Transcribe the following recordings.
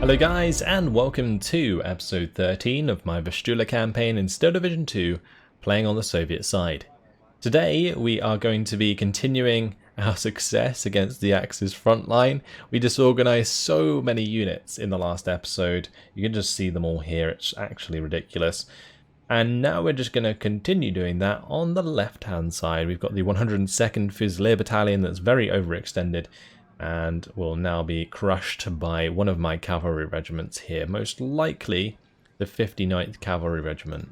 Hello guys, and welcome to episode 13 of my Vistula campaign in Steel Division 2, playing on the Soviet side. Today we are going to be continuing our success against the Axis front line. We disorganized so many units in the last episode, you can just see them all here, it's actually ridiculous. And now we're just going to continue doing that on the left hand side. We've got the 102nd Fusilier Battalion that's very overextended, and will now be crushed by one of my cavalry regiments here, most likely the 59th Cavalry Regiment.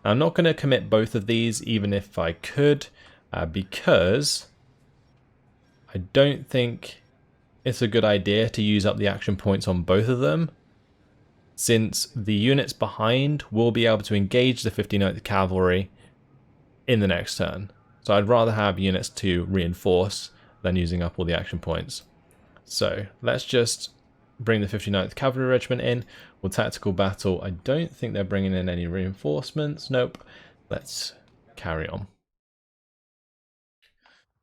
I'm not going to commit both of these, even if I could, because I don't think it's a good idea to use up the action points on both of them, since the units behind will be able to engage the 59th Cavalry in the next turn. So I'd rather have units to reinforce than using up all the action points. So let's just bring the 59th Cavalry Regiment in. We'll tactical battle. I don't think they're bringing in any reinforcements. Nope. Let's carry on.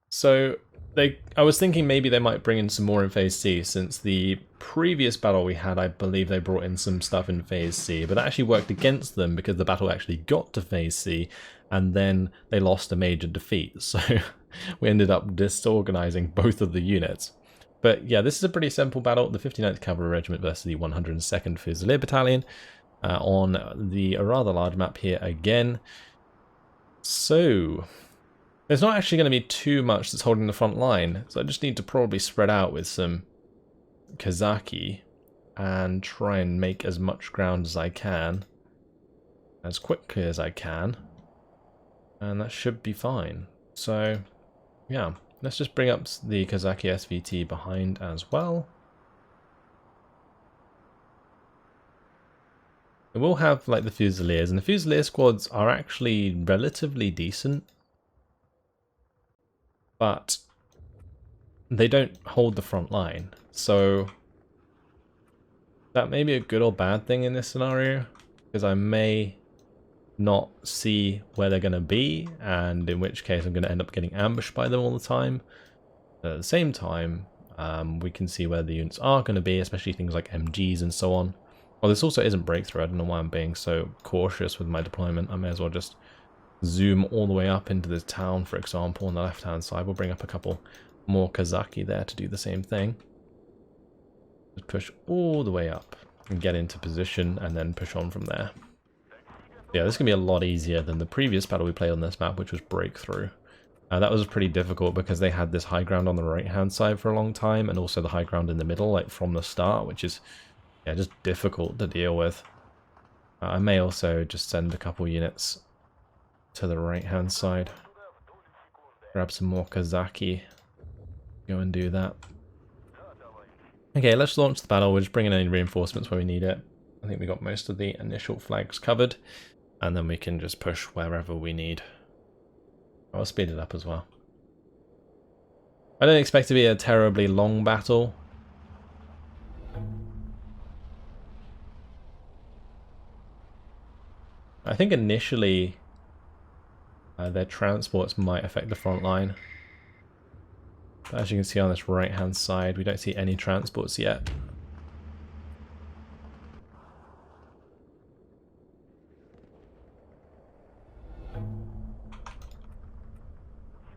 So I was thinking maybe they might bring in some more in Phase C, since the previous battle we had, I believe they brought in some stuff in Phase C, but that actually worked against them because the battle actually got to Phase C, and then they lost a major defeat. So we ended up disorganizing both of the units. But yeah, this is a pretty simple battle. The 59th Cavalry Regiment versus the 102nd Fusilier Battalion on the rather large map here again. So there's not actually going to be too much that's holding the front line, so I just need to probably spread out with some Kazaki and try and make as much ground as I can, as quickly as I can, and that should be fine. So yeah, let's just bring up the Kazaki SVT behind as well. And we'll have like the Fusiliers, and the Fusilier squads are actually relatively decent, but they don't hold the front line, so that may be a good or bad thing in this scenario, because I may not see where they're going to be, and in which case I'm going to end up getting ambushed by them all the time. But at the same time, we can see where the units are going to be, especially things like MGs and so on. Well, this also isn't breakthrough. I don't know why I'm being so cautious with my deployment. I may as well just zoom all the way up into this town, for example, on the left hand side. We'll bring up a couple more Kazaki there to do the same thing. Just push all the way up and get into position, and then push on from there. Yeah, this is going to be a lot easier than the previous battle we played on this map, which was Breakthrough. That was pretty difficult because they had this high ground on the right hand side for a long time, and also the high ground in the middle, like from the start, which is just difficult to deal with. I may also just send a couple units to the right hand side. Grab some more Kazaki. Go and do that. Okay, let's launch the battle. We're just bringing in reinforcements where we need it. I think we got most of the initial flags covered, and then we can just push wherever we need. I'll speed it up as well. I don't expect it to be a terribly long battle. I think initially their transports might affect the front line. But as you can see on this right hand side, we don't see any transports yet.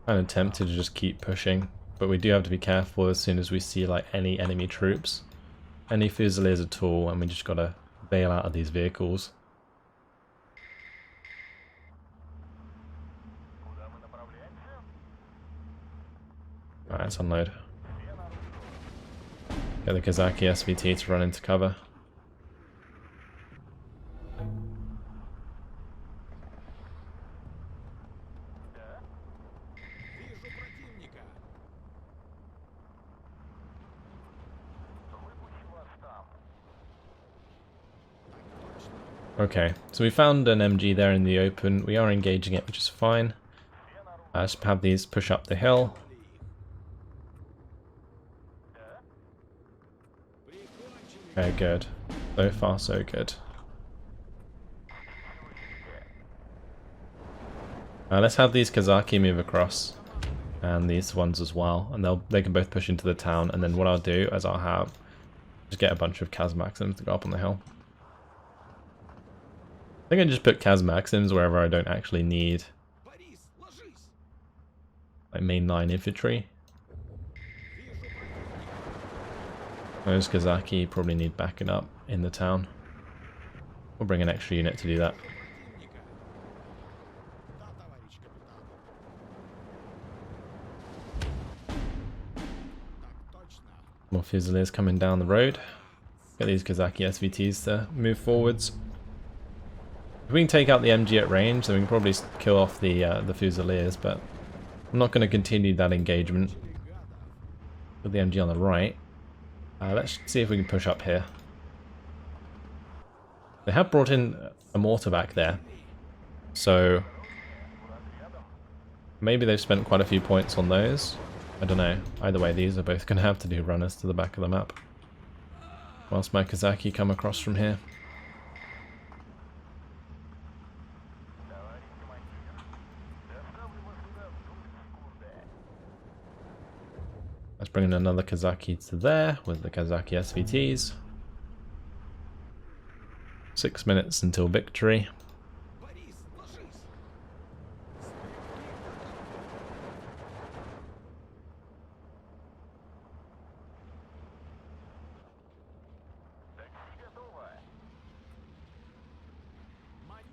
I'm tempted to just keep pushing, but we do have to be careful as soon as we see like any enemy troops, any Fusiliers at all, and we just gotta bail out of these vehicles. Alright, let's unload. Get the Kazaki SVT to run into cover. Okay, so we found an MG there in the open. We are engaging it, which is fine. Just have these push up the hill. Okay, good. So far, so good. Let's have these Kazaki move across, and these ones as well, and they can both push into the town. And then what I'll do is I'll have Just get a bunch of Kaz Maxims to go up on the hill. I think I just put Kaz Maxims wherever I don't actually need like mainline infantry. Those Kazaki probably need backing up in the town. We'll bring an extra unit to do that. More Fusiliers coming down the road. Get these Kazaki SVTs to move forwards. If we can take out the MG at range, then we can probably kill off the Fusiliers, but I'm not going to continue that engagement with the MG on the right. Let's see if we can push up here. They have brought in a mortar back there, so maybe they've spent quite a few points on those. I don't know. Either way, these are both going to have to do runners to the back of the map. Whilst my Kazaki come across from here. Let's bring in another Kazaki to there with the Kazaki SVTs. 6 minutes until victory.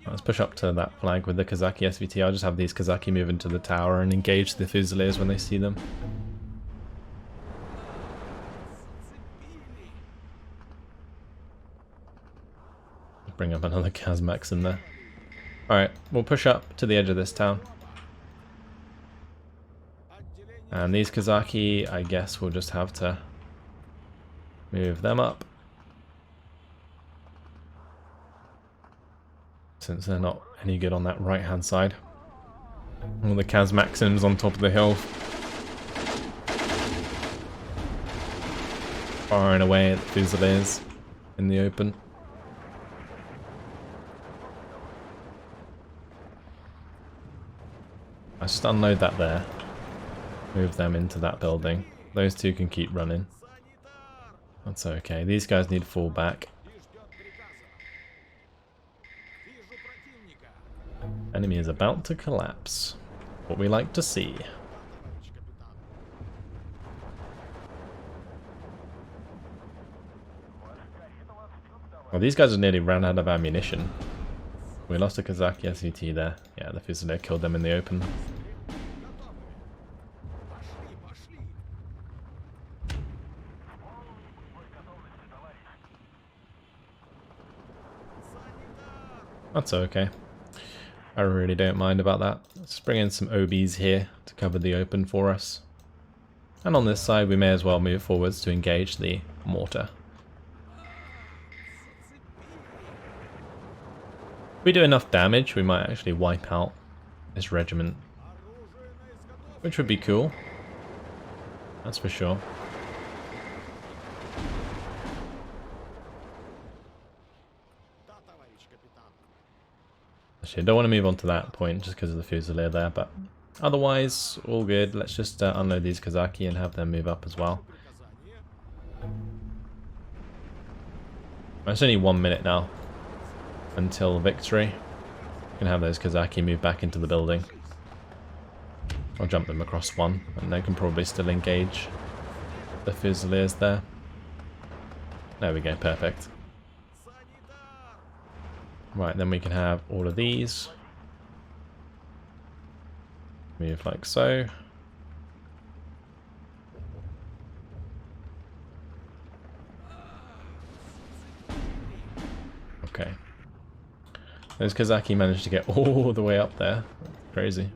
Let's push up to that flag with the Kazaki SVT. I'll just have these Kazaki move into the tower and engage the Fusiliers when they see them. Bring up another Kaz Max in there. Alright, we'll push up to the edge of this town. And these Kazaki, I guess we'll just have to move them up. Since they're not any good on that right hand side. All the Kaz Maxims on top of the hill. Firing away at the Fusiliers in the open. I just unload that there. Move them into that building. Those two can keep running. That's okay. These guys need to fall back. Enemy is about to collapse. What we like to see. Well, these guys have nearly ran out of ammunition. We lost a Kazaki SVT there. Yeah, the Fusilier killed them in the open. That's okay. I really don't mind about that. Let's bring in some OBs here to cover the open for us. And on this side we may as well move forwards to engage the mortar. If we do enough damage, we might actually wipe out this regiment. Which would be cool. That's for sure. Actually, I don't want to move on to that point just because of the Fusilier there, but otherwise, all good. Let's just unload these Kazaki and have them move up as well. It's only 1 minute now until victory. You can have those Kazaki move back into the building. I'll jump them across one, and they can probably still engage the Fusiliers there. There we go, perfect. Right, then we can have all of these. Move like so. Okay. Those Kazaki managed to get all the way up there. Crazy.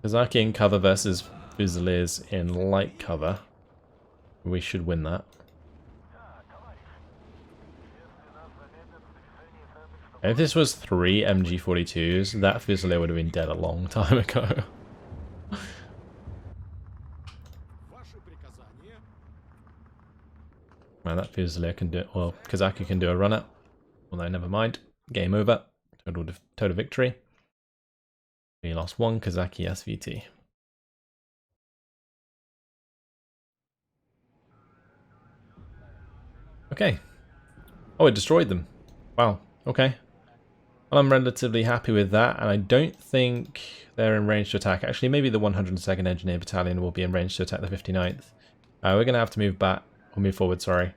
Kazaki in cover versus Fusiliers in light cover. We should win that. If this was 3 MG42s, that Vistula would have been dead a long time ago. Man, that Vistula can do, well, Kazaki can do a run up. Although, never mind. Game over. Total victory. We lost 1 Kazaki SVT. Okay. Oh, it destroyed them. Wow. Okay. Well, I'm relatively happy with that, and I don't think they're in range to attack. Actually, maybe the 102nd Engineer Battalion will be in range to attack the 59th. We're going to have to move back, or move forward, sorry,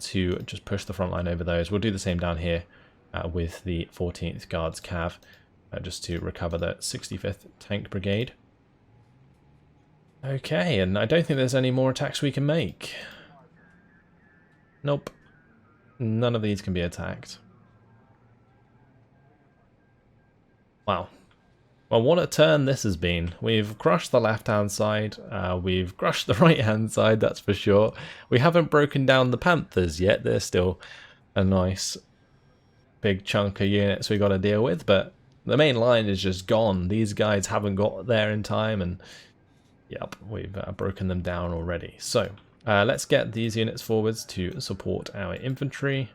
to just push the front line over those. We'll do the same down here with the 14th Guards Cav, just to recover the 65th Tank Brigade. Okay, and I don't think there's any more attacks we can make. Nope. None of these can be attacked. Wow. Well, what a turn this has been. We've crushed the left-hand side, we've crushed the right-hand side, that's for sure. We haven't broken down the Panthers yet. They're still a nice big chunk of units we got to deal with, but the main line is just gone. These guys haven't got there in time, and yep, we've broken them down already. So let's get these units forwards to support our infantry.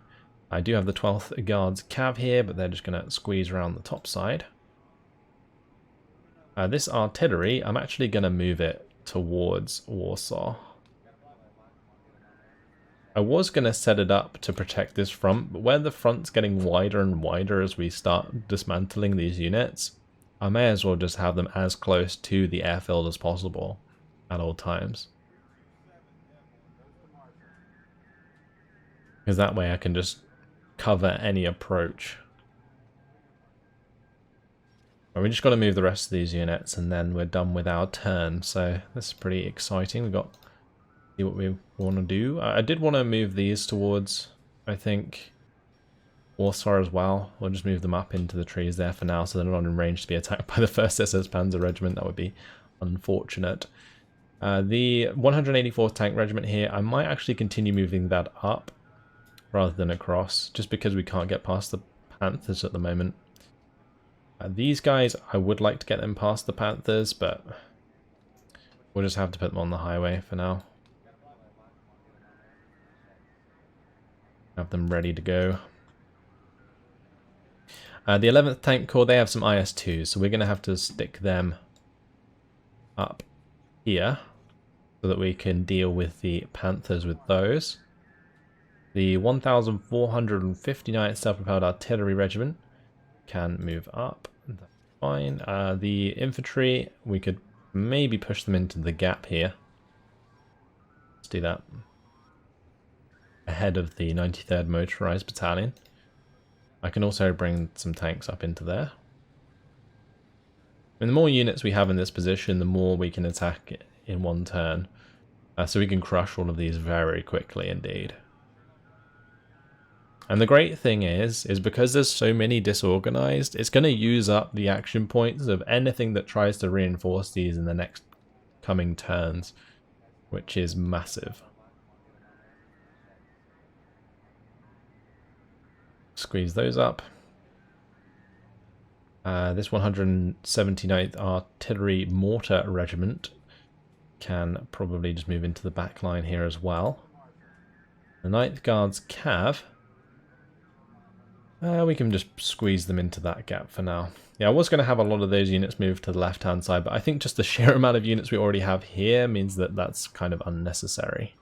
I do have the 12th Guards Cav here, but they're just going to squeeze around the top side. This artillery, I'm actually going to move it towards Warsaw. I was going to set it up to protect this front, but where the front's getting wider and wider as we start dismantling these units, I may as well just have them as close to the airfield as possible at all times. Because that way I can just cover any approach. We just got to move the rest of these units and then we're done with our turn. So this is pretty exciting. We've got to see what we want to do. I did want to move these towards, I think, Warsaw as well. We'll just move them up into the trees there for now so they're not in range to be attacked by the 1st SS Panzer Regiment. That would be unfortunate. The 184th Tank Regiment here, I might actually continue moving that up rather than across, just because we can't get past the Panthers at the moment. These guys, I would like to get them past the Panthers, but we'll just have to put them on the highway for now. Have them ready to go. The 11th Tank Corps, they have some IS-2s, so we're going to have to stick them up here so that we can deal with the Panthers with those. The 1,459th Self-Propelled Artillery Regiment can move up. That's fine. The infantry, we could maybe push them into the gap here. Let's do that. Ahead of the 93rd Motorized Battalion. I can also bring some tanks up into there. And the more units we have in this position, the more we can attack it in one turn. So we can crush all of these very quickly indeed. And the great thing is because there's so many disorganized, it's going to use up the action points of anything that tries to reinforce these in the next coming turns, which is massive. Squeeze those up. This 179th Artillery Mortar Regiment can probably just move into the back line here as well. The 9th Guards Cav, we can just squeeze them into that gap for now. Yeah, I was going to have a lot of those units move to the left-hand side, but I think just the sheer amount of units we already have here means that that's kind of unnecessary.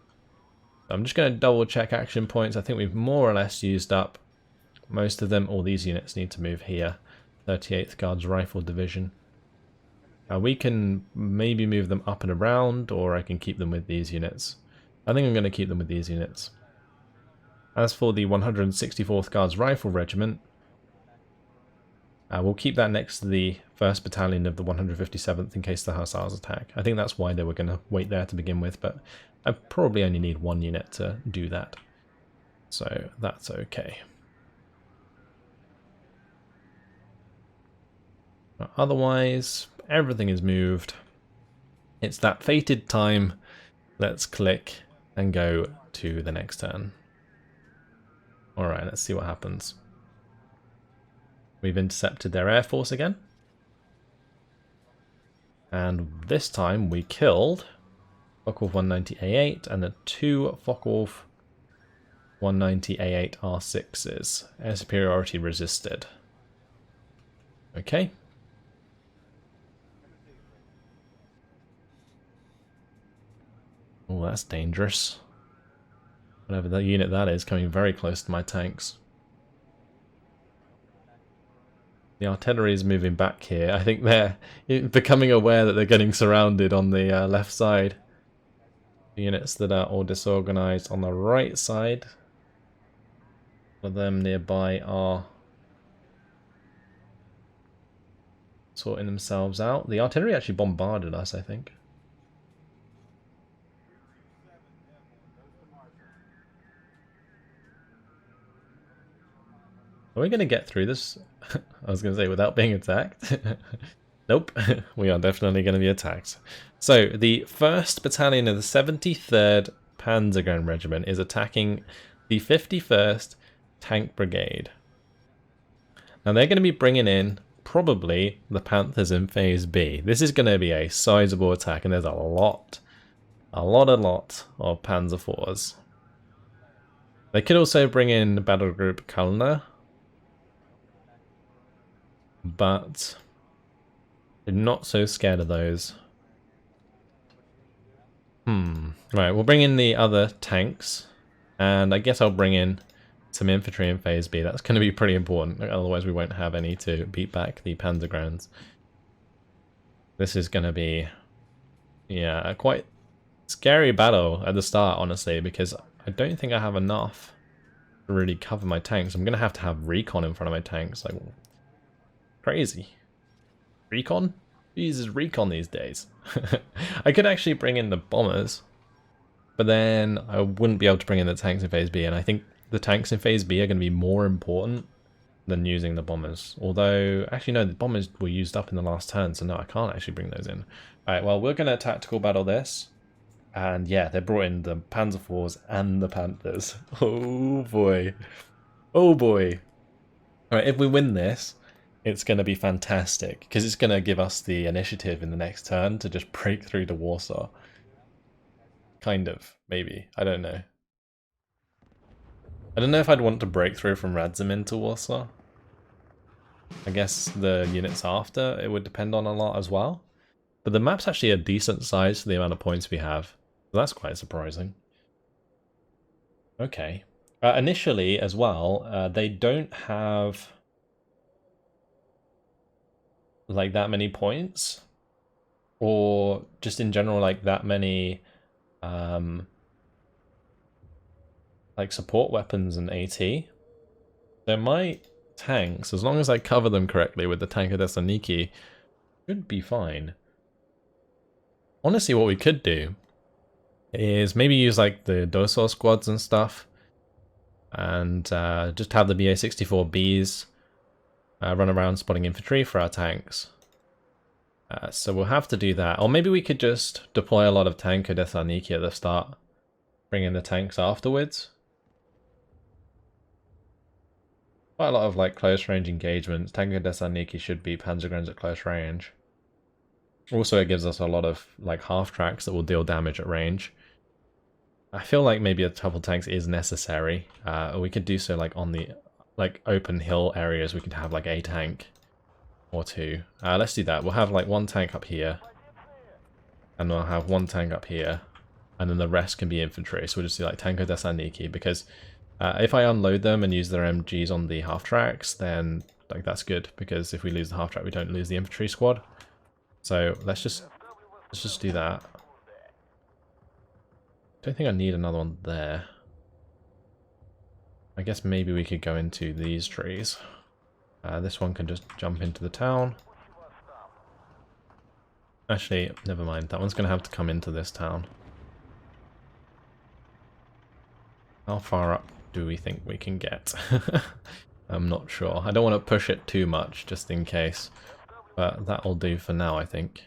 So I'm just going to double-check action points. I think we've more or less used up most of them. All these units need to move here. 38th Guards Rifle Division. We can maybe move them up and around, or I can keep them with these units. I think I'm going to keep them with these units. As for the 164th Guards Rifle Regiment, we'll keep that next to the 1st Battalion of the 157th in case the Hussars attack. I think that's why they were going to wait there to begin with, but I probably only need one unit to do that. So that's okay. Otherwise, everything is moved. It's that fated time. Let's click and go to the next turn. Alright, let's see what happens. We've intercepted their air force again. And this time we killed Focke-Wulf 190A8 and the 2 Focke-Wulf 190A8 R6s. Air superiority resisted. Okay. Oh, that's dangerous. Whatever the unit that is, coming very close to my tanks. The artillery is moving back here. I think they're becoming aware that they're getting surrounded on the left side. The units that are all disorganized on the right side. All of them nearby are sorting themselves out. The artillery actually bombarded us, I think. Are we going to get through this? I was going to say without being attacked. Nope, we are definitely going to be attacked. So the 1st Battalion of the 73rd Panzergrenadier Regiment is attacking the 51st Tank Brigade. Now they're going to be bringing in probably the Panthers in Phase B. This is going to be a sizable attack, and there's a lot of Panzer IVs. They could also bring in the Battle Group Kalner, but I'm not so scared of those. Right, we'll bring in the other tanks, and I guess I'll bring in some infantry in Phase B. That's going to be pretty important, otherwise we won't have any to beat back the Panzergrenadiers. This is going to be, yeah, a quite scary battle at the start, honestly, because I don't think I have enough to really cover my tanks. I'm going to have recon in front of my tanks, like, crazy. Recon? Who uses recon these days? I could actually bring in the bombers, but then I wouldn't be able to bring in the tanks in Phase B, and I think the tanks in Phase B are going to be more important than using the bombers. Although, actually no, the bombers were used up in the last turn, so no, I can't actually bring those in. Alright, well, we're going to tactical battle this, and yeah, they brought in the Panzer IVs and the Panthers. Oh boy. Oh boy. Alright, if we win this, it's going to be fantastic, because it's going to give us the initiative in the next turn to just break through to Warsaw. Kind of, maybe. I don't know. I don't know if I'd want to break through from Radzymin to Warsaw. I guess the units after, it would depend on a lot as well. But the map's actually a decent size for the amount of points we have. So that's quite surprising. Okay. Initially, as well, they don't have like that many points, or just in general like that many like support weapons and AT. So my tanks, as long as I cover them correctly with the Tank of Thessaloniki, should be fine. Honestly, what we could do is maybe use like the Dosor squads and stuff, and just have the BA-64Bs run around spotting infantry for our tanks. So we'll have to do that. Or maybe we could just deploy a lot of Tank of Thessaloniki at the start, bring in the tanks afterwards. Quite a lot of like close range engagements. Tank of Thessaloniki should be Panzergrenadiers at close range. Also, it gives us a lot of like half tracks that will deal damage at range. I feel like maybe a couple tanks is necessary. We could do so like on the like open hill areas. We could have like a tank or two. Let's do that. We'll have like one tank up here, and we'll have one tank up here, and then the rest can be infantry. So we'll just do like Tank of Thessaloniki, because if I unload them and use their MGs on the half tracks, then like that's good, because if we lose the half track, we don't lose the infantry squad. So let's just do that. Don't think I need another one there. I guess maybe we could go into these trees. This one can just jump into the town. Actually, never mind. That one's going to have to come into this town. How far up do we think we can get? I'm not sure. I don't want to push it too much, just in case. But that'll do for now, I think.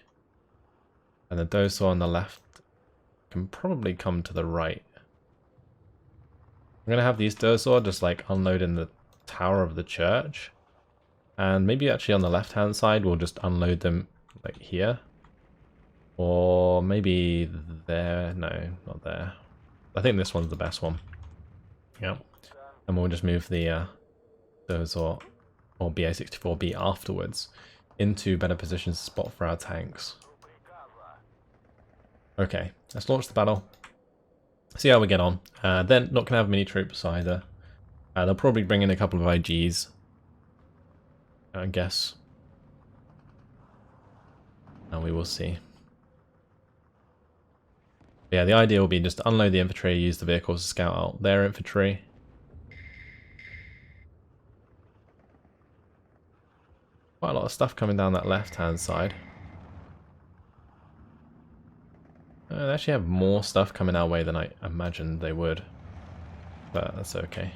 And the Dosor on the left can probably come to the right. I'm going to have these Dosor just like unload in the tower of the church. And maybe actually on the left-hand side, we'll just unload them like here. Or maybe there. No, not there. I think this one's the best one. Yeah. And we'll just move the Dosor or BA-64B afterwards into better positions to spot for our tanks. Okay, let's launch the battle. See how we get on. They're not going to have mini troops either. They'll probably bring in a couple of IGs, I guess. And we will see. But yeah, the idea will be just to unload the infantry, use the vehicles to scout out their infantry. Quite a lot of stuff coming down that left-hand side. They actually have more stuff coming our way than I imagined they would. But that's okay.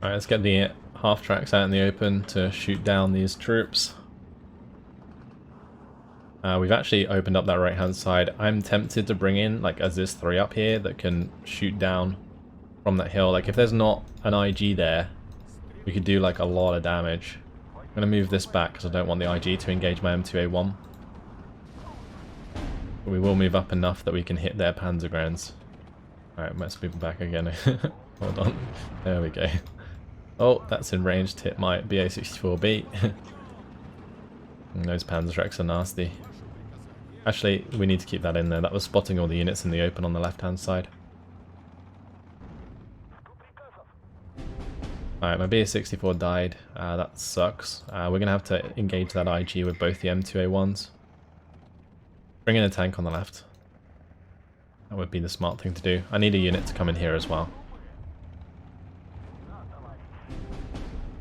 Alright, let's get the half-tracks out in the open to shoot down these troops. We've actually opened up that right-hand side. I'm tempted to bring in like a Zis 3 up here that can shoot down from that hill. Like if there's not an IG there, we could do like a lot of damage. I'm going to move this back because I don't want the IG to engage my M2A1. But we will move up enough that we can hit their Panzergrens. Alright, let's move back again. Hold on. There we go. Oh, that's in range to hit my BA-64B. Those Panzertreks are nasty. Actually, we need to keep that in there. That was spotting all the units in the open on the left-hand side. Alright, my BA-64 died. That sucks. We're going to have to engage that IG with both the M2A1s. Bring in a tank on the left. That would be the smart thing to do. I need a unit to come in here as well.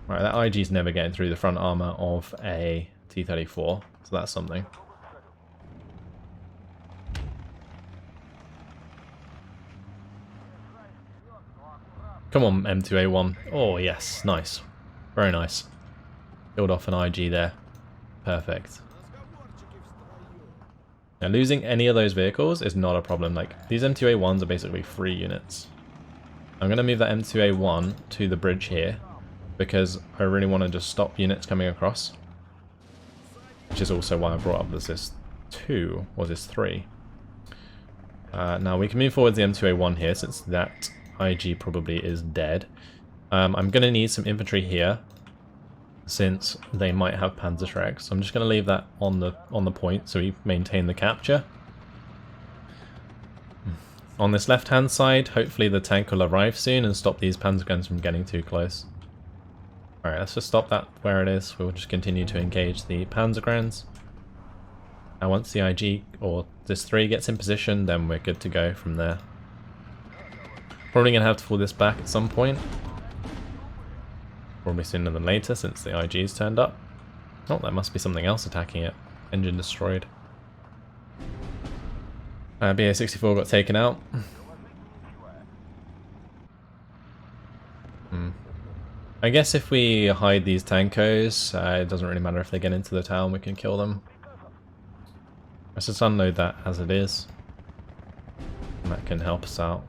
Right, that IG's never getting through the front armor of a T-34, so that's something. Come on, M2A1. Oh, yes, nice. Very nice. Killed off an IG there. Perfect. Now, losing any of those vehicles is not a problem. Like, these M2A1s are basically free units. I'm going to move that M2A1 to the bridge here, because I really want to just stop units coming across. Which is also why I brought up this 2, or this 3. Now we can move forward the M2A1 here, since that IG probably is dead. I'm going to need some infantry here, since they might have Panzertreks. So I'm just going to leave that on the point, so we maintain the capture. On this left-hand side, hopefully the tank will arrive soon and stop these Panzerguns from getting too close. Alright, let's just stop that where it is. We'll just continue to engage the Panzergrens. Now once the IG, or this 3 gets in position, then we're good to go from there. Probably going to have to pull this back at some point. Probably sooner than later, since the IG's turned up. Oh, there must be something else attacking it. Engine destroyed. BA-64 got taken out. I guess if we hide these tankos, it doesn't really matter if they get into the town, we can kill them. Let's just unload that as it is. And that can help us out.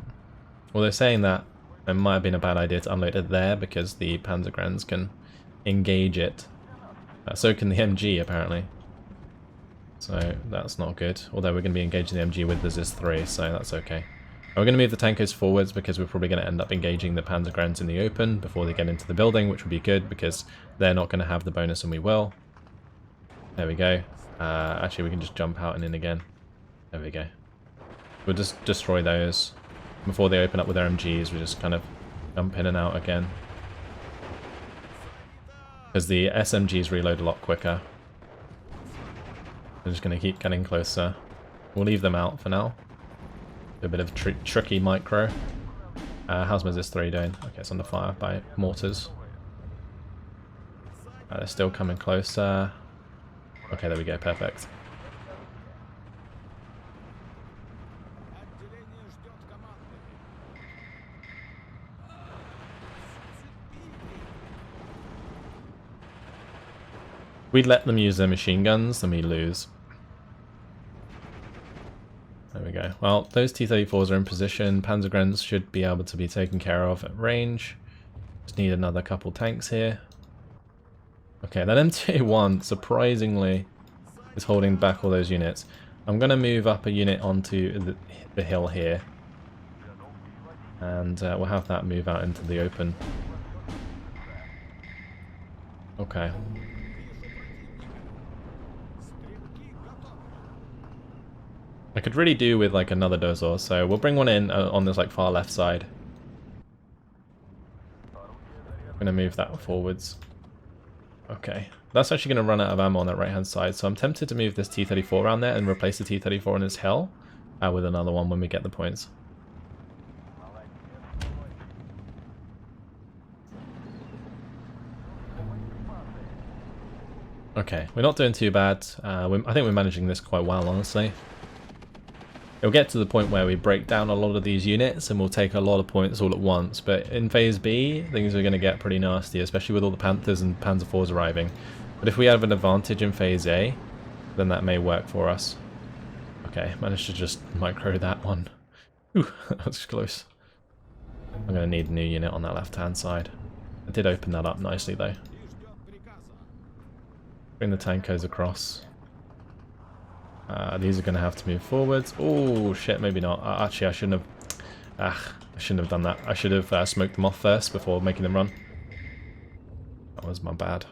Although saying that, it might have been a bad idea to unload it there, because the Panzergrens can engage it. So can the MG, apparently. So that's not good. Although we're going to be engaging the MG with the Zis 3, so that's okay. We're going to move the tankos forwards because we're probably going to end up engaging the Panzergrens in the open before they get into the building, which would be good because they're not going to have the bonus and we will. There we go. Actually, we can just jump out and in again. There we go. We'll just destroy those. Before they open up with their MGs, we just kind of jump in and out again. Because the SMGs reload a lot quicker. We're just going to keep getting closer. We'll leave them out for now. A bit of tricky micro. How's my Zis 3 doing? Okay, it's under fire by mortars. They're still coming closer. Okay, there we go, perfect. We'd let them use their machine guns, then we lose. There we go. Well, those T-34s are in position. Panzergrens should be able to be taken care of at range. Just need another couple tanks here. Okay, that MTA-1, surprisingly, is holding back all those units. I'm going to move up a unit onto the hill here. And we'll have that move out into the open. Okay. I could really do with like another dozor, so we'll bring one in on this like far left side. I'm gonna move that forwards. Okay, that's actually gonna run out of ammo on that right hand side, so I'm tempted to move this T-34 around there and replace the T-34 on this hill with another one when we get the points. Okay, we're not doing too bad. I think we're managing this quite well, honestly. It'll get to the point where we break down a lot of these units and we'll take a lot of points all at once, but in Phase B, things are going to get pretty nasty, especially with all the Panthers and Panzer IVs arriving. But if we have an advantage in Phase A, then that may work for us. Okay, managed to just micro that one. Ooh, that was close. I'm going to need a new unit on that left-hand side. I did open that up nicely, though. Bring the tankos across. These are going to have to move forwards. Oh shit, maybe not. Actually, I shouldn't have done that. I should have smoked them off first before making them run. That was my bad.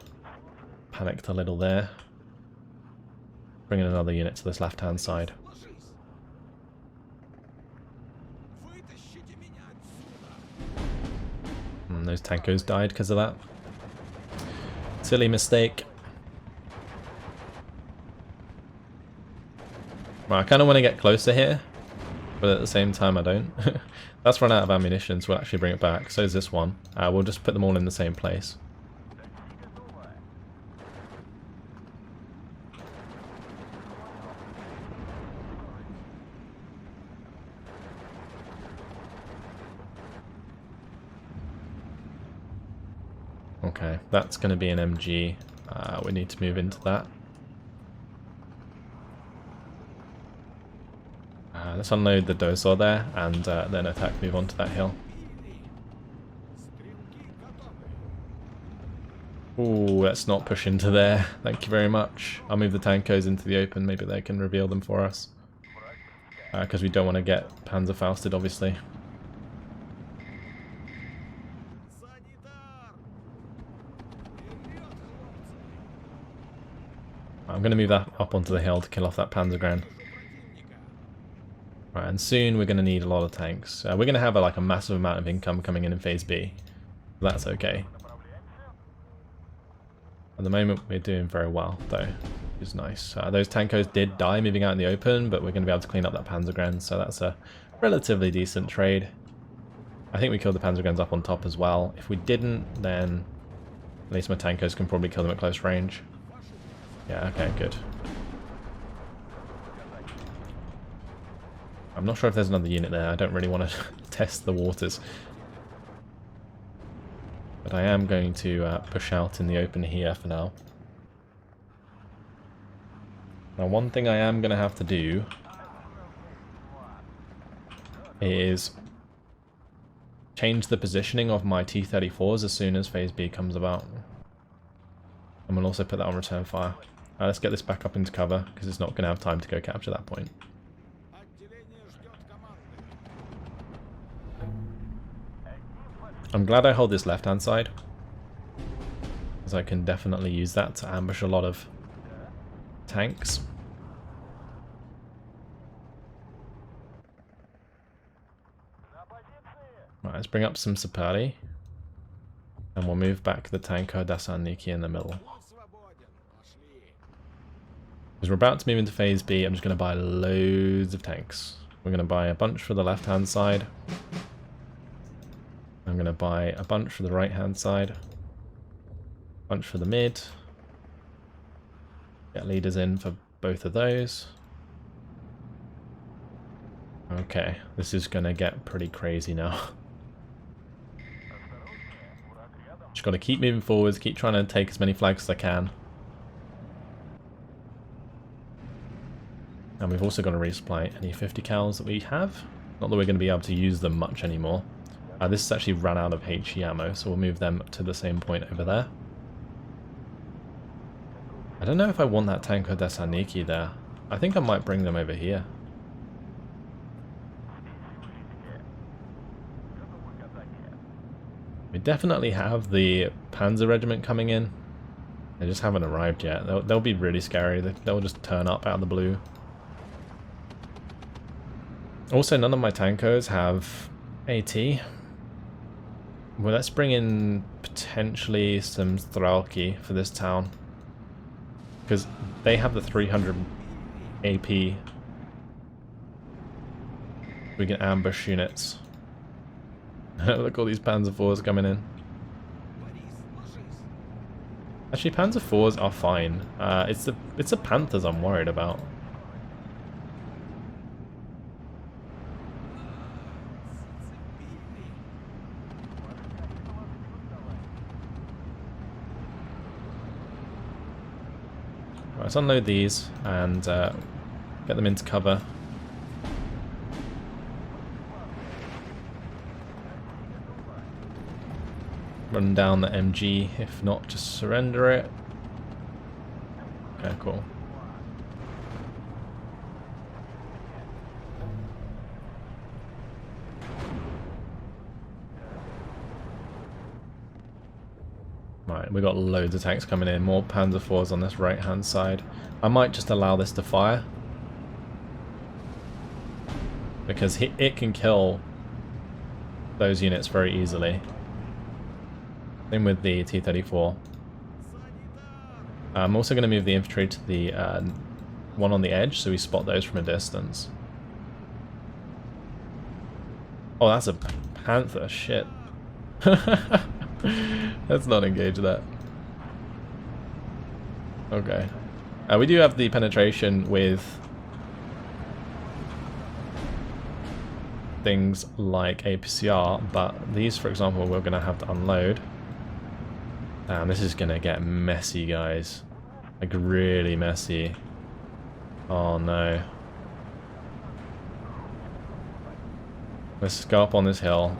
Panicked a little there. Bringing another unit to this left-hand side. And those tankos died because of that. Silly mistake. Well, I kind of want to get closer here, but at the same time I don't. That's run out of ammunition, so we'll actually bring it back. So is this one. We'll just put them all in the same place. Okay, that's going to be an MG. We need to move into that. Let's unload the dozor there and then attack, move on to that hill. Ooh, let's not push into there. Thank you very much. I'll move the tankos into the open. Maybe they can reveal them for us. Because we don't want to get Panzerfausted, obviously. I'm going to move that up onto the hill to kill off that Panzergren. Right, and soon we're going to need a lot of tanks. We're going to have like a massive amount of income coming in Phase B. That's okay. At the moment we're doing very well though, which is nice. Those tankos did die moving out in the open, but we're going to be able to clean up that Panzergren, so that's a relatively decent trade. I think we killed the Panzergrens up on top as well. If we didn't, then at least my tankos can probably kill them at close range. Yeah, okay, good. I'm not sure if there's another unit there. I don't really want to test the waters. But I am going to push out in the open here for now. Now, one thing I am going to have to do is change the positioning of my T-34s as soon as Phase B comes about. And we'll also put that on return fire. Let's get this back up into cover, because it's not going to have time to go capture that point. I'm glad I hold this left-hand side, because I can definitely use that to ambush a lot of tanks. Right, let's bring up some Sapari, and we'll move back the Tanko Dasaniki in the middle. Because we're about to move into Phase B, I'm just going to buy loads of tanks. We're going to buy a bunch for the left-hand side. I'm going to buy a bunch for the right-hand side. A bunch for the mid. Get leaders in for both of those. Okay, this is going to get pretty crazy now. Just got to keep moving forwards, keep trying to take as many flags as I can. And we've also got to resupply any 50 cals that we have. Not that we're going to be able to use them much anymore. This has actually run out of HE ammo, so we'll move them to the same point over there. I don't know if I want that Tanko Dasaniki there. I think I might bring them over here. We definitely have the Panzer Regiment coming in. They just haven't arrived yet. They'll be really scary. They'll just turn up out of the blue. Also, none of my tankos have AT. Well, let's bring in potentially some Strelki for this town. Because they have the 300 AP. We can ambush units. Look, all these Panzer IVs coming in. Actually, Panzer IVs are fine. It's the Panthers I'm worried about. Right, let's unload these and get them into cover. Run down the MG, if not, just surrender it. Okay, cool. Right, we got loads of tanks coming in, more Panzer IVs on this right hand side. I might just allow this to fire. Because it can kill those units very easily. Same with the T-34. I'm also going to move the infantry to the one on the edge, so we spot those from a distance. Oh, that's a Panther. Shit. Let's not engage that. Okay. We do have the penetration with things like APCR, but these, for example, we're going to have to unload. Damn, this is gonna get messy, guys. Like, really messy. Oh no. Let's go up on this hill.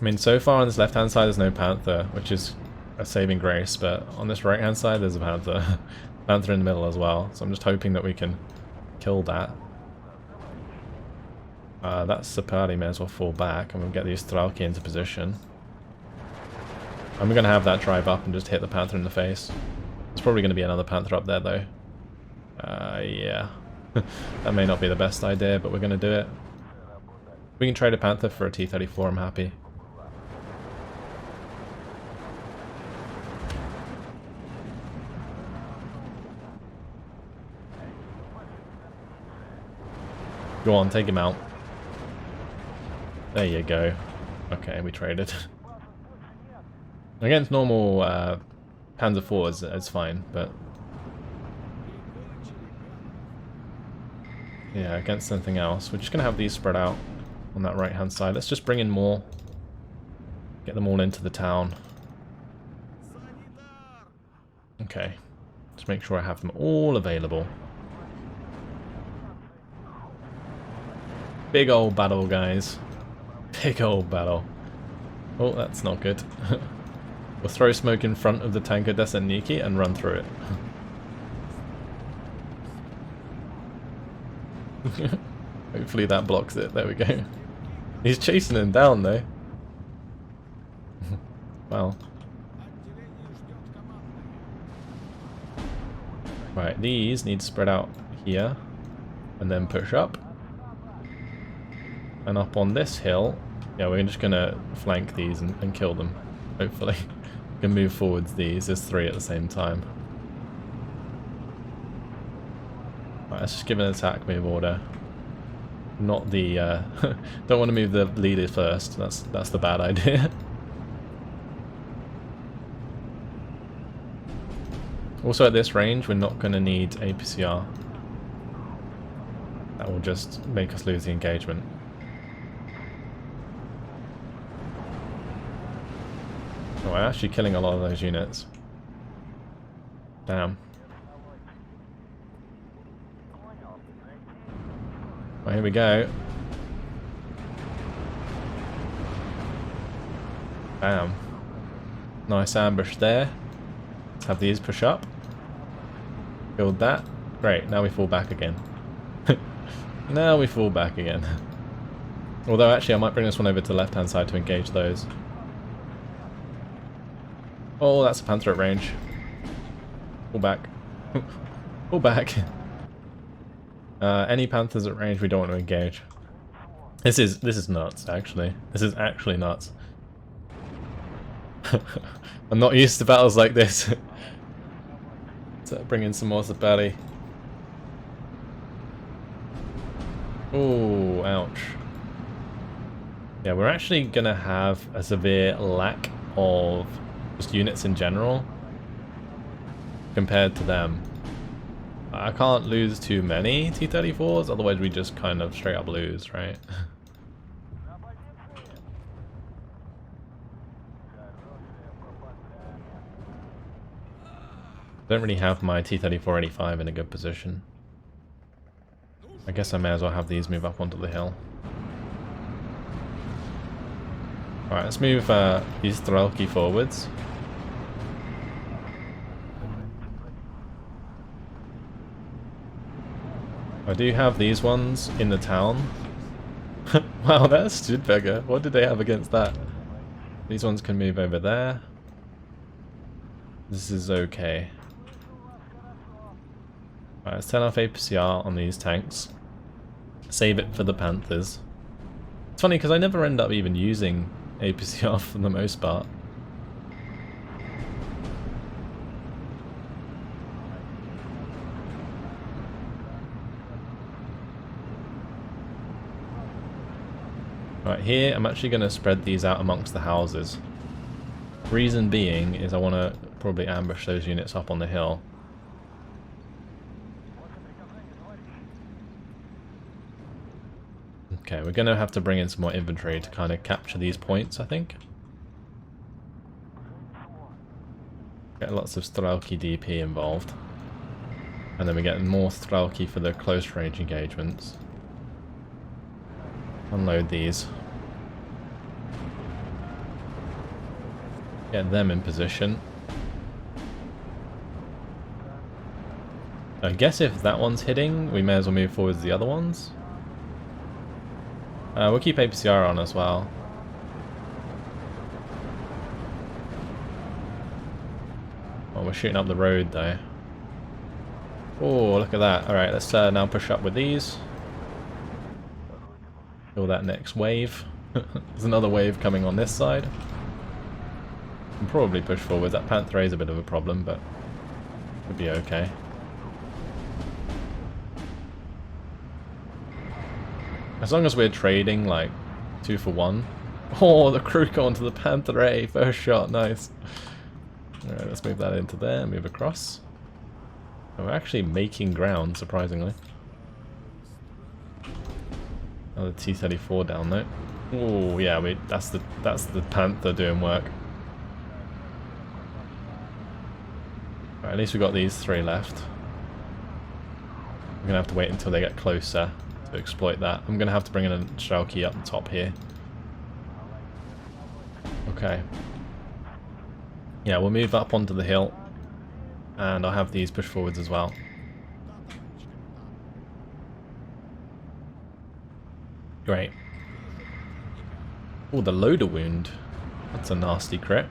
I mean, so far on this left-hand side there's no Panther, which is a saving grace, but on this right-hand side there's a Panther. Panther in the middle as well, so I'm just hoping that we can kill that. That Sapari may as well fall back, and we'll get these Strelki into position. And we're going to have that drive up and just hit the Panther in the face. There's probably going to be another Panther up there, though. Yeah. That may not be the best idea, but we're going to do it. We can trade a Panther for a T-34, I'm happy. Go on, take him out. There you go. Okay, we traded. Against normal Panzer IVs, it's fine, but yeah, against anything else, we're just going to have these spread out on that right-hand side. Let's just bring in more. Get them all into the town. Okay. Just make sure I have them all available. Big old battle, guys. Big old battle. Oh, that's not good. We'll throw smoke in front of the tanker Deseniki and run through it. Hopefully that blocks it. There we go. He's chasing him down though. Wow. Right, these need to spread out here and then push up. And up on this hill, yeah, we're just gonna flank these and kill them, hopefully. We can move forwards these, there's three at the same time. Right, let's just give an attack move order. Not the, don't want to move the leader first, that's the bad idea. Also at this range, we're not gonna need APCR. That will just make us lose the engagement. Oh, we're actually killing a lot of those units. Damn. Well, here we go. Bam. Nice ambush there. Let's have these push up. Build that. Great, now we fall back again. Now we fall back again. Although actually I might bring this one over to the left hand side to engage those. Oh, that's a panther at range. Pull back. Pull back. Any panthers at range we don't want to engage. This is nuts, actually. This is actually nuts. I'm not used to battles like this. So bring in some more Zabelli. Oh, ouch. Yeah, we're actually gonna have a severe lack of just units in general compared to them. I can't lose too many T-34s, otherwise we just kind of straight up lose, right? Don't really have my T-34-85 in a good position. I guess I may as well have these move up onto the hill. Alright, let's move these Strelki forwards. I do have these ones in the town. Wow, that's Studbeggar. What did they have against that? These ones can move over there. This is okay. Alright, let's turn off APCR on these tanks. Save it for the Panthers. It's funny because I never end up even using APCR for the most part. Right, here I'm actually going to spread these out amongst the houses. Reason being is I want to probably ambush those units up on the hill. Okay, we're going to have to bring in some more infantry to kind of capture these points, I think. Get lots of Strelki DP involved. And then we get more Strelki for the close range engagements. Unload these. Get them in position. I guess if that one's hitting, we may as well move forwards the other ones. We'll keep APCR on as well. Oh, we're shooting up the road though. Oh, look at that. Alright, let's now push up with these. Kill that next wave. There's another wave coming on this side. Can probably push forward. That Panther A is a bit of a problem, but it'll be okay. As long as we're trading like 2 for 1. Oh, the crew go onto the Panther A. First shot, nice. Alright, let's move that into there, move across. Oh, we're actually making ground, surprisingly. Another T-34 down there. Oh yeah, that's the Panther doing work. Right, at least we got these 3 left. We're gonna have to wait until they get closer to exploit that. I'm gonna have to bring in a Strelki up the top here. Okay. Yeah, we'll move up onto the hill, and I'll have these push forwards as well. Great. Oh, the loader wound. That's a nasty crit.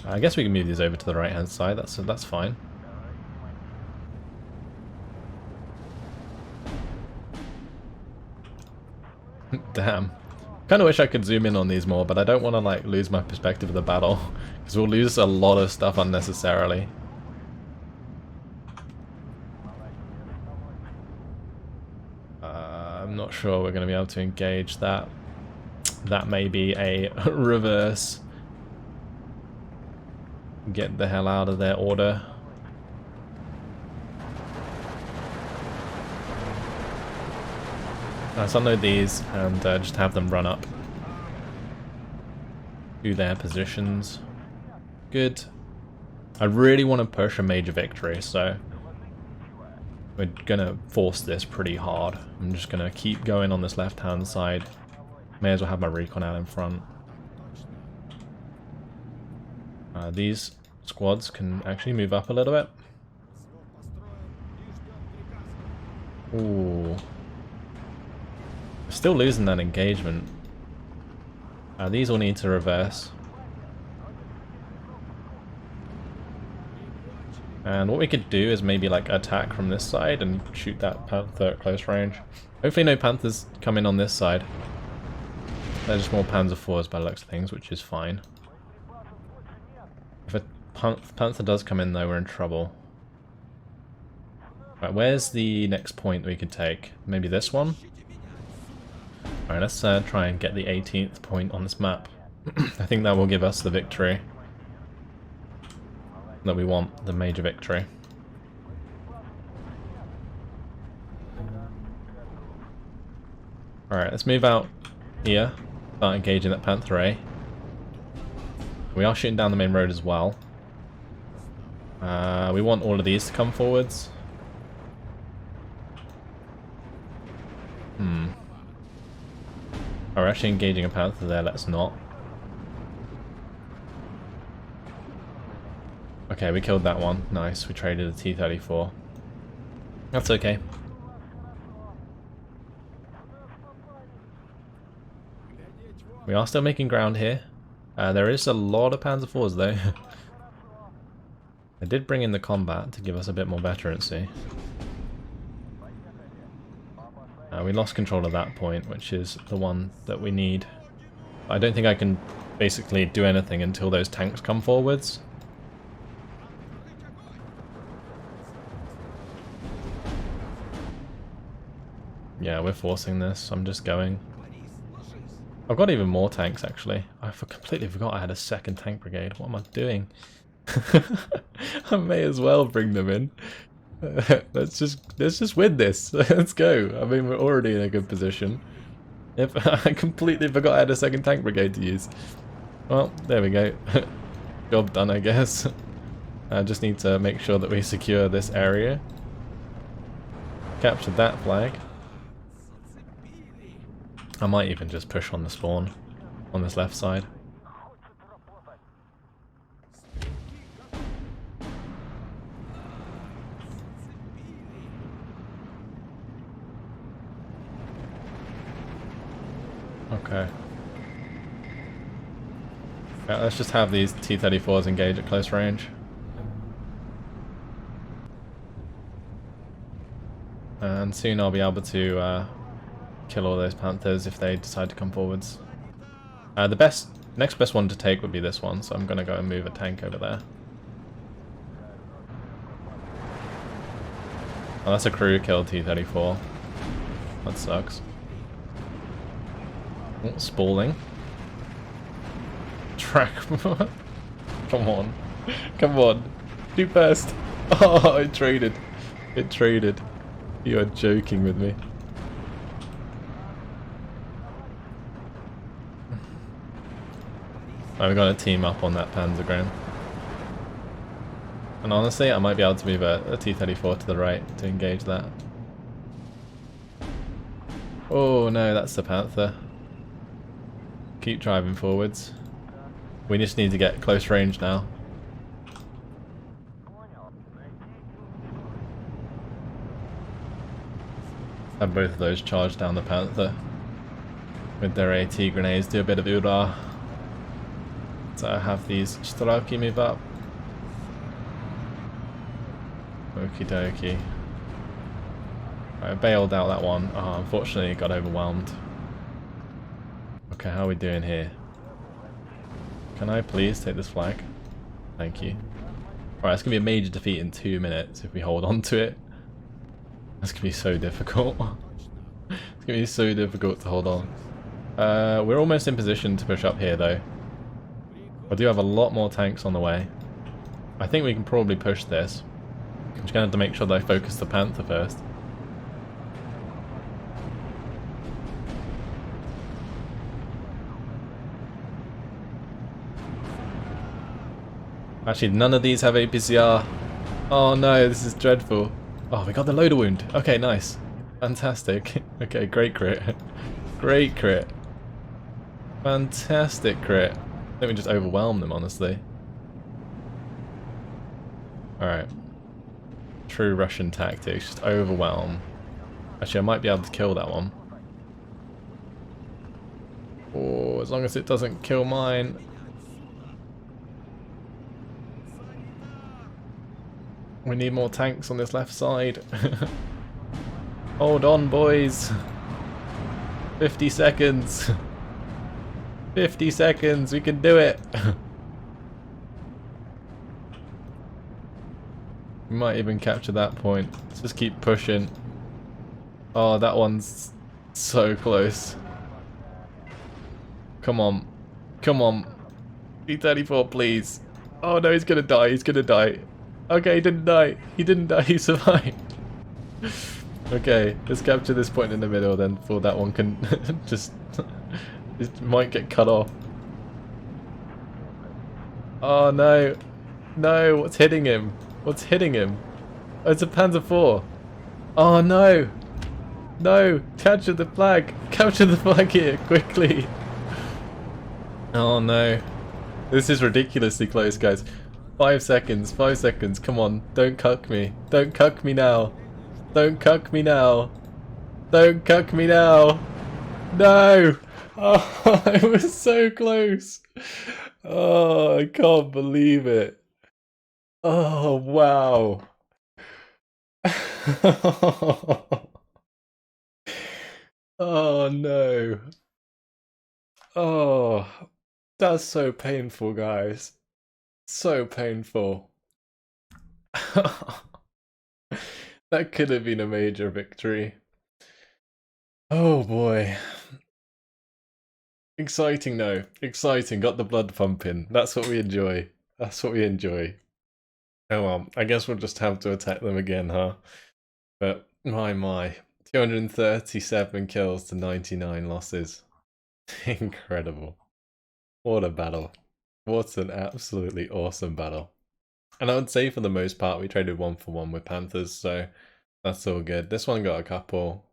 I guess we can move these over to the right hand side, that's fine. Damn. Kinda wish I could zoom in on these more, but I don't want to like lose my perspective of the battle, because we'll lose a lot of stuff unnecessarily. I'm not sure we're going to be able to engage that. That may be a reverse. Get the hell out of their order. Let's unload these and just have them run up to their positions. Good. I really want to push a major victory, so we're gonna force this pretty hard. I'm just gonna keep going on this left hand side. May as well have my recon out in front. These squads can actually move up a little bit. Ooh. We're still losing that engagement. These all need to reverse. And what we could do is maybe like attack from this side and shoot that panther at close range. Hopefully no panthers come in on this side. They're just more Panzer IVs by the looks of things, which is fine. If a panther does come in though, we're in trouble. Right, where's the next point we could take? Maybe this one? Alright, let's try and get the 18th point on this map. I think that will give us the victory that we want, the major victory. Alright, let's move out here. Start engaging that Panther A. We are shooting down the main road as well. We want all of these to come forwards. Oh, we're actually engaging a Panther there, let's not. Okay, we killed that one. Nice, we traded a T-34. That's okay. We are still making ground here. There is a lot of Panzer IVs though. I did bring in the combat to give us a bit more veterancy. We lost control of that point, which is the one that we need. I don't think I can basically do anything until those tanks come forwards. Yeah, we're forcing this. I'm just going. I've got even more tanks actually. I completely forgot I had a second tank brigade. What am I doing? I may as well bring them in. Let's just win this. Let's go. I mean, we're already in a good position. If I completely forgot I had a second tank brigade to use. Well, there we go. Job done, I guess. I just need to make sure that we secure this area. Captured that flag. I might even just push on the spawn on this left side. Okay. Yeah, let's just have these T-34s engage at close range. And soon I'll be able to kill all those Panthers if they decide to come forwards. The next best one to take would be this one, so I'm going to go and move a tank over there. Oh, that's a crew kill T-34. That sucks. Oh, spalling. Track. Come on. Come on. Do best. Oh, it traded. It traded. You are joking with me. We're going to team up on that Panzergrain. And honestly, I might be able to move a T-34 to the right to engage that. Oh no, that's the Panther. Keep driving forwards. We just need to get close range now. Have both of those charge down the Panther with their AT grenades, do a bit of Ura. So I have these Strelki move up. Okie dokie. I bailed out that one. Oh, unfortunately it got overwhelmed. Okay, how are we doing here? Can I please take this flag? Thank you. Alright, it's going to be a major defeat in 2 minutes if we hold on to it. That's going to be so difficult. It's going to be so difficult to hold on. We're almost in position to push up here though. I do have a lot more tanks on the way. I think we can probably push this. I'm just going to have to make sure that I focus the Panther first. Actually, none of these have APCR. Oh no, this is dreadful. Oh, we got the loader wound. Okay, nice. Fantastic. Okay, great crit. Great crit. Fantastic crit. I think we just overwhelmed them, honestly. Alright. True Russian tactics, just overwhelm. Actually, I might be able to kill that one. Oh, as long as it doesn't kill mine. We need more tanks on this left side. Hold on, boys. 50 seconds. 50 seconds, we can do it. We might even capture that point. Let's just keep pushing. Oh, that one's so close. Come on. Come on. P-34, please. Oh no, he's gonna die, he's gonna die. Okay, he didn't die. He didn't die, he survived. Okay, let's capture this point in the middle then before that one can just... it might get cut off. Oh no. No, what's hitting him? What's hitting him? Oh, it's a Panzer IV. Oh no. No, capture the flag. Capture the flag here, quickly. Oh no. This is ridiculously close, guys. 5 seconds, 5 seconds. Come on, don't cuck me. Don't cuck me now. Don't cuck me now. Don't cuck me now. No! Oh, it was so close. Oh, I can't believe it. Oh, wow. Oh, no. Oh, that's so painful, guys. So painful. That could have been a major victory. Oh boy. Exciting though. Exciting. Got the blood pumping. That's what we enjoy. That's what we enjoy. Oh well, I guess we'll just have to attack them again, huh? But my. 237 kills to 99 losses. Incredible. What a battle. What an absolutely awesome battle. And I would say for the most part we traded 1-for-1 with Panthers, so that's all good. This one got a couple,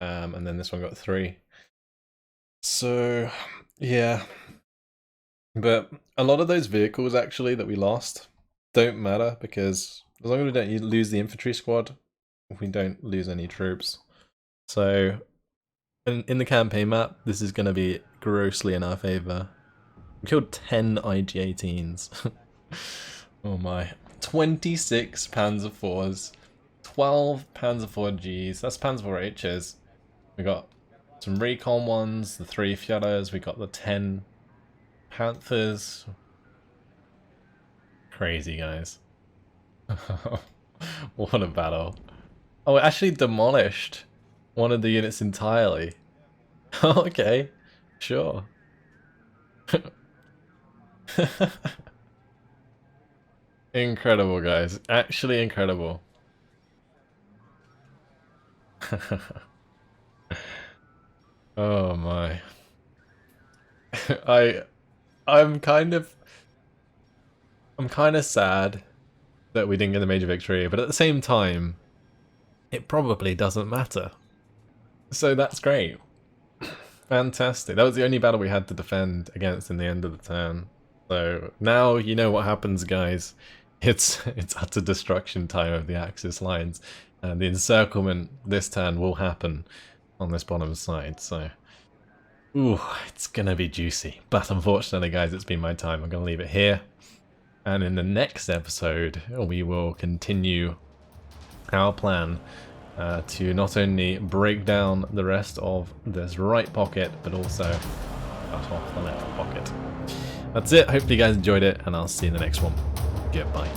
and then this one got 3. So, yeah. But a lot of those vehicles actually that we lost don't matter, because as long as we don't lose the infantry squad, we don't lose any troops. So, in the campaign map, this is going to be grossly in our favour. We killed 10 IG-18s. Oh my. 26 Panzer IVs. 12 Panzer IV Gs. That's Panzer IV Hs. We got some recon ones, the 3 Fjelders. We got the 10 Panthers. Crazy, guys. What a battle. Oh, it actually demolished one of the units entirely. Okay, sure. Incredible, guys. Actually incredible. Oh my. I'm kind of sad that we didn't get the major victory, but at the same time, it probably doesn't matter. So that's great. Fantastic. That was the only battle we had to defend against in the end of the turn. So now you know what happens, guys. It's utter destruction time of the Axis lines. And the encirclement this turn will happen on this bottom side, so... Ooh, it's gonna be juicy. But unfortunately, guys, it's been my time. I'm gonna leave it here. And in the next episode, we will continue our plan to not only break down the rest of this right pocket, but also cut off the left pocket. That's it. Hopefully you guys enjoyed it, and I'll see you in the next one. Goodbye.